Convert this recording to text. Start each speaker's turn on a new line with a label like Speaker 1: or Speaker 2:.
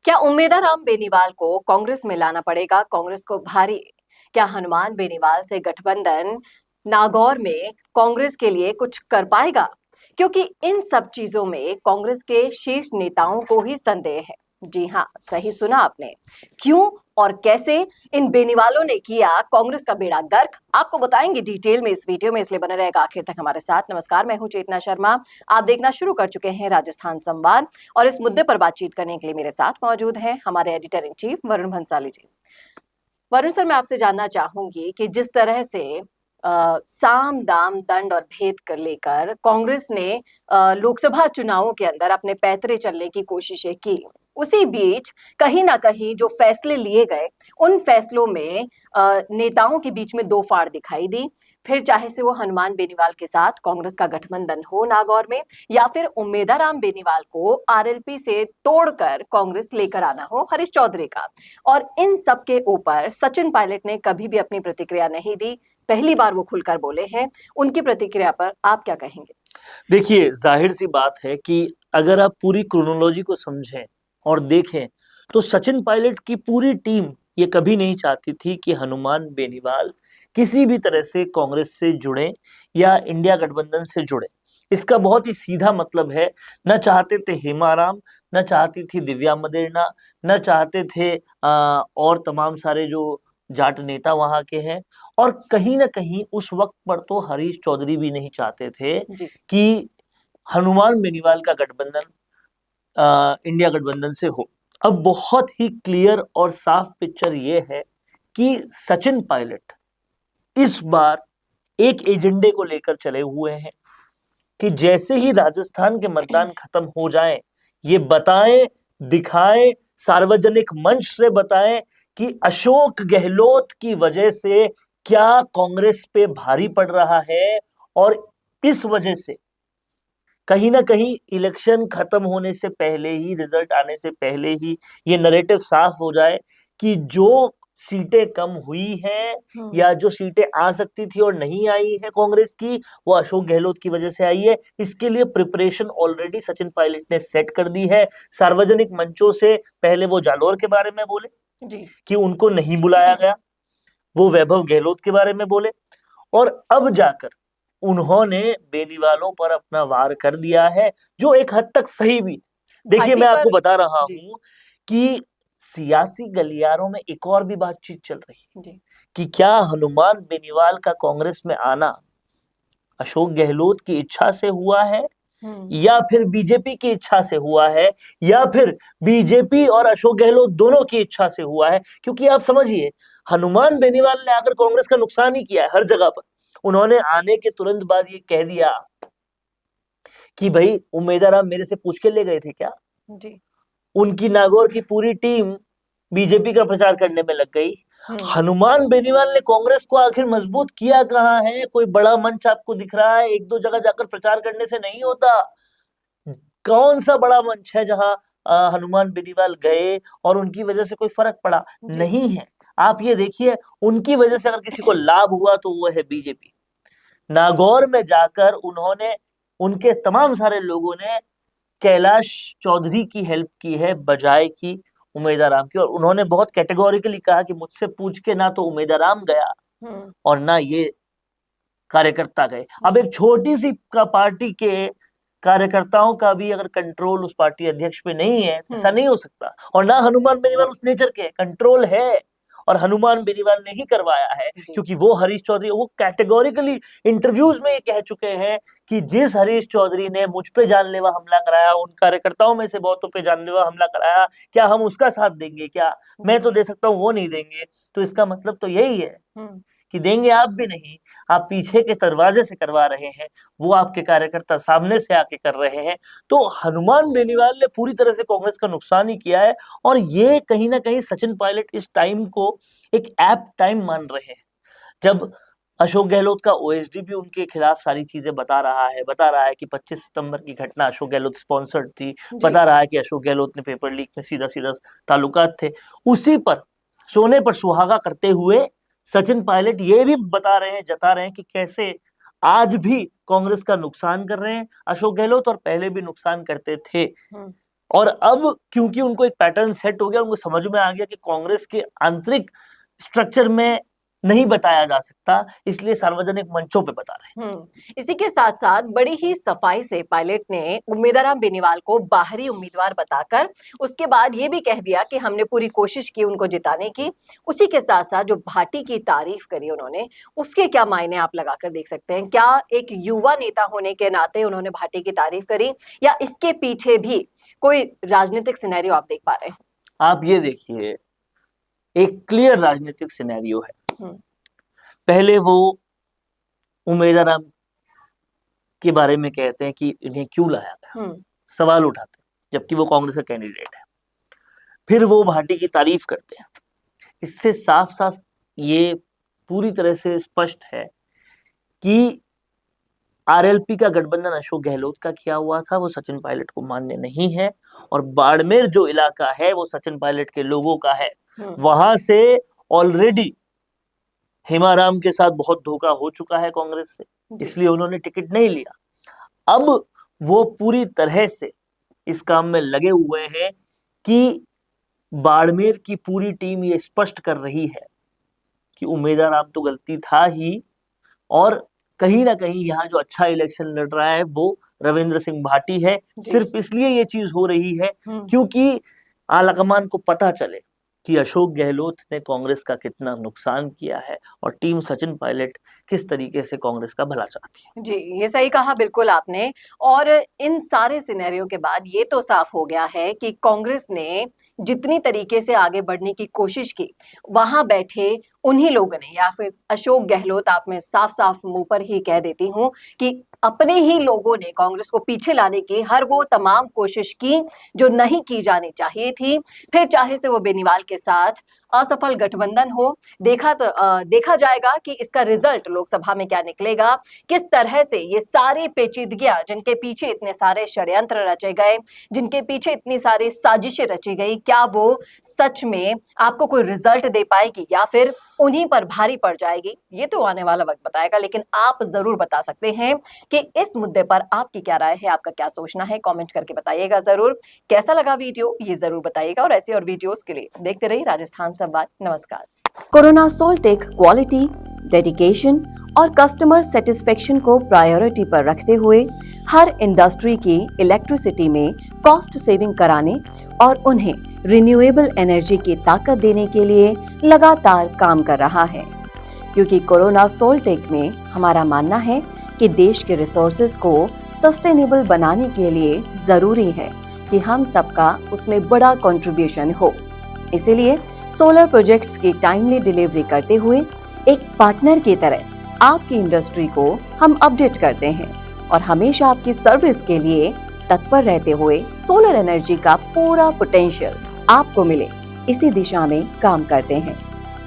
Speaker 1: क्या उम्मेदाराम बेनीवाल को कांग्रेस में लाना पड़ेगा? कांग्रेस को भारी। क्या हनुमान बेनीवाल से गठबंधन नागौर में कांग्रेस के लिए कुछ कर पाएगा? क्योंकि इन सब चीजों में कांग्रेस के शीर्ष नेताओं को ही संदेह है। जी हाँ, सही सुना आपने। क्यों और कैसे इन बेनीवालों ने किया कांग्रेस का बेड़ा गर्क, आपको बताएंगे डिटेल में इस वीडियो में, इसलिए बने रहेगा आखिर तक हमारे साथ। नमस्कार, मैं हूं चेतना शर्मा। आप देखना शुरू कर चुके हैं राजस्थान संवाद और इस मुद्दे पर बातचीत करने के लिए मेरे साथ मौजूद हैं हमारे editor in chief Varun Bhansali ji. Varun sir, मैं आपसे जानना चाहूंगी कि जिस तरह से साम दाम दंड और भेद कर लेकर कांग्रेस ने लोकसभा चुनावों के अंदर अपने पैतरे चलने की कोशिशें की, उसी बीच कहीं ना कहीं जो फैसले लिए गए उन फैसलों में नेताओं के बीच में दो फाड़ दिखाई दी। फिर चाहे से वो हनुमान बेनीवाल के साथ कांग्रेस का गठबंधन हो नागौर में, या फिर उम्मेदाराम बेनीवाल को आरएलपी से तोड़कर कांग्रेस लेकर आना हो हरीश चौधरी का। और इन सब के ऊपर सचिन पायलट ने कभी भी अपनी प्रतिक्रिया नहीं दी। पहली बार वो खुलकर बोले हैं। उनकी प्रतिक्रिया पर आप क्या कहेंगे?
Speaker 2: देखिए, जाहिर सी बात है कि अगर आप पूरी क्रोनोलॉजी को समझें और देखें तो सचिन पायलट की पूरी टीम ये कभी नहीं चाहती थी कि हनुमान बेनीवाल किसी भी तरह से कांग्रेस से जुड़े या इंडिया गठबंधन से जुड़े। इसका बहुत ही सीधा मतलब है, न चाहते थे हेमाराम, न चाहती थी दिव्या मदेरणा, न चाहते थे और तमाम सारे जो जाट नेता वहां के हैं, और कहीं ना कहीं उस वक्त पर तो हरीश चौधरी भी नहीं चाहते थे कि हनुमान बेनीवाल का गठबंधन इंडिया गठबंधन से हो। अब बहुत ही क्लियर और साफ पिक्चर ये है कि सचिन पायलट इस बार एक एजेंडे को लेकर चले हुए हैं कि जैसे ही राजस्थान के मतदान खत्म हो जाएं, ये बताएं, दिखाएं, सार्वजनिक मंच से बताएं कि अशोक गहलोत की वजह से क्या कांग्रेस पे भारी पड़ रहा है, और इस वजह से कहीं ना कहीं इलेक्शन खत्म होने से पहले ही, रिजल्ट आने से पहले ही ये नैरेटिव साफ हो जाए कि जो सीटें कम हुई हैं या जो सीटें आ सकती थी और नहीं आई है कांग्रेस की, वो अशोक गहलोत की वजह से आई है। इसके लिए प्रिपरेशन ऑलरेडी सचिन पायलट ने सेट कर दी है। सार्वजनिक मंचों से पहले वो जालोर के बारे में बोले जी कि उनको नहीं बुलाया गया, वो वैभव गहलोत के बारे में बोले, और अब जाकर उन्होंने बेनीवालों पर अपना वार कर दिया है, जो एक हद तक सही भी। देखिए, मैं आपको बता रहा हूं कि सियासी गलियारों में एक और भी बातचीत चल रही है कि क्या हनुमान बेनीवाल का कांग्रेस में आना अशोक गहलोत की इच्छा से हुआ है या फिर बीजेपी की इच्छा से हुआ है, या फिर बीजेपी और अशोक गहलोत दोनों की इच्छा से हुआ है। क्योंकि आप समझिए, हनुमान बेनीवाल ने आकर कांग्रेस का नुकसान ही किया है हर जगह पर। उन्होंने आने के तुरंत बाद ये कह दिया कि भाई उम्मेदाराम मेरे से पूछ के ले गए थे क्या जी। उनकी नागौर की पूरी टीम बीजेपी का प्रचार करने में लग गई। हनुमान बेनीवाल ने कांग्रेस को आखिर मजबूत किया कहाँ है? कोई बड़ा मंच आपको दिख रहा है? एक दो जगह जाकर प्रचार करने से नहीं होता। कौन सा बड़ा मंच है जहां हनुमान बेनीवाल गए और उनकी वजह से कोई फर्क पड़ा? नहीं है। आप ये देखिए, उनकी वजह से अगर किसी को लाभ हुआ तो वो है बीजेपी। नागौर में जाकर उन्होंने, उनके तमाम सारे लोगों ने कैलाश चौधरी की हेल्प की है बजाय की उम्मेदाराम की, और उन्होंने बहुत कैटेगोरिकली कहा कि मुझसे पूछ के ना तो उम्मेदाराम गया और ना ये कार्यकर्ता गए। अब एक छोटी सी का पार्टी के कार्यकर्ताओं का भी अगर कंट्रोल उस पार्टी अध्यक्ष पे नहीं है, ऐसा नहीं हो सकता। और ना हनुमान बेनीवाल उस नेचर के, कंट्रोल है और हनुमान बेनीवाल ने ही करवाया है, क्योंकि वो हरीश चौधरी, वो कैटेगोरिकली इंटरव्यूज में ये कह चुके हैं कि जिस हरीश चौधरी ने मुझ पे जानलेवा हमला कराया, उन कार्यकर्ताओं में से बहुतों पे जानलेवा हमला कराया, क्या हम उसका साथ देंगे? क्या मैं तो दे सकता हूँ, वो नहीं देंगे। तो इसका मतलब तो यही है कि देंगे आप भी नहीं, आप पीछे के दरवाजे से करवा रहे हैं, वो आपके कार्यकर्ता सामने से आके कर रहे हैं। तो हनुमान बेनीवाल ने पूरी तरह से कांग्रेस का नुकसान ही किया है, और ये कहीं ना कहीं सचिन पायलट इस टाइम को एक ऐप्ट टाइम मान रहे हैं, जब अशोक गहलोत का ओएसडी भी उनके खिलाफ सारी चीजें बता रहा है कि 25 सितंबर की घटना अशोक गहलोत स्पॉन्सर्ड थी, बता रहा है कि अशोक गहलोत ने पेपर लीक में सीधा सीधा ताल्लुकात थे। उसी पर सोने पर सुहागा करते हुए सचिन पायलट ये भी बता रहे हैं, जता रहे हैं कि कैसे आज भी कांग्रेस का नुकसान कर रहे हैं अशोक गहलोत, और पहले भी नुकसान करते थे। और अब क्योंकि उनको एक पैटर्न सेट हो गया, उनको समझ में आ गया कि कांग्रेस के आंतरिक स्ट्रक्चर में नहीं बताया जा सकता, इसलिए सार्वजनिक मंचों पे बता रहे हैं।
Speaker 1: इसी के साथ साथ बड़ी ही सफाई से पायलट ने उम्मीदवार बेनीवाल को बाहरी उम्मीदवार बताकर उसके बाद ये भी कह दिया कि हमने पूरी कोशिश की उनको जिताने की। उसी के साथ साथ जो भाटी की तारीफ करी उन्होंने, उसके क्या मायने आप लगाकर देख सकते हैं? क्या एक युवा नेता होने के नाते उन्होंने भाटी की तारीफ करी, या इसके पीछे भी कोई राजनीतिक सिनेरियो आप देख पा रहे हैं?
Speaker 2: आप ये देखिए, एक क्लियर राजनीतिक सिनेरियो है। पहले वो उमेदा राम के बारे में कहते हैं कि इन्हें क्यों लाया गया, सवाल उठाते हैं, जबकि वो कांग्रेस का कैंडिडेट है। फिर वो भाटी की तारीफ करते हैं। इससे साफ साफ ये पूरी तरह से स्पष्ट है कि आरएलपी का गठबंधन अशोक गहलोत का किया हुआ था, वो सचिन पायलट को मान्य नहीं है। और बाड़मेर जो इलाका है वो सचिन पायलट के लोगों का है। वहां से ऑलरेडी हेमाराम के साथ बहुत धोखा हो चुका है कांग्रेस से, इसलिए उन्होंने टिकट नहीं लिया। अब वो पूरी तरह से इस काम में लगे हुए हैं कि बाड़मेर की पूरी टीम ये स्पष्ट कर रही है कि उमेदा राम तो गलती था ही, और कहीं ना कहीं यहाँ जो अच्छा इलेक्शन लड़ रहा है वो रविंद्र सिंह भाटी है। सिर्फ इसलिए ये चीज हो रही है क्योंकि आलाकमान को पता चले कि अशोक गहलोत ने कांग्रेस का कितना नुकसान किया है और टीम सचिन पायलट किस तरीके से कांग्रेस का भला चाहती है।
Speaker 1: जी, ये सही कहा बिल्कुल आपने। और इन सारे सिनेरियो के बाद ये तो साफ हो गया है कि कांग्रेस ने जितनी तरीके से आगे बढ़ने की कोशिश की, वहां बैठे उन्हीं लोगों ने, या फिर अशोक गहलोत, आप मैं साफ साफ मुंह पर ही कह देती हूँ कि अपने ही लोगों ने कांग्रेस को पीछे लाने की हर वो तमाम कोशिश की जो नहीं की जानी चाहिए थी। फिर चाहे से वो बेनीवाल के साथ असफल गठबंधन हो, देखा जाएगा कि इसका रिजल्ट लोकसभा में क्या निकलेगा। किस तरह से ये सारी पेचीदगियां, जिनके पीछे इतने सारे षड्यंत्र रचे गए, जिनके पीछे इतनी सारी साजिशें रची गई, क्या वो सच में आपको कोई रिजल्ट दे पाएगी या फिर उन्हीं पर भारी पड़ जाएगी, ये तो आने वाला वक्त बताएगा। लेकिन आप जरूर बता सकते हैं कि इस मुद्दे पर आपकी क्या राय है, आपका क्या सोचना है, कमेंट करके बताइएगा जरूर। कैसा लगा वीडियो ये जरूर बताइएगा, और ऐसे और वीडियोस के लिए देखते रहिए राजस्थान संवाद। नमस्कार।
Speaker 3: कोरोना सोल्टेक क्वालिटी, डेडिकेशन और कस्टमर सेटिस्फेक्शन को प्रायोरिटी पर रखते हुए हर इंडस्ट्री की इलेक्ट्रिसिटी में कॉस्ट सेविंग कराने और उन्हें रिन्यूएबल एनर्जी की ताकत देने के लिए लगातार काम कर रहा है। क्योंकि कोरोना सोल्टेक में हमारा मानना है कि देश के रिसोर्सेज को सस्टेनेबल बनाने के लिए जरूरी है कि हम सबका उसमें बड़ा कंट्रीब्यूशन हो। इसीलिए सोलर प्रोजेक्ट्स की टाइमली डिलीवरी करते हुए एक पार्टनर की तरह आपकी इंडस्ट्री को हम अपडेट करते हैं और हमेशा आपकी सर्विस के लिए तत्पर रहते हुए सोलर एनर्जी का पूरा पोटेंशियल आपको मिले, इसी दिशा में काम करते हैं।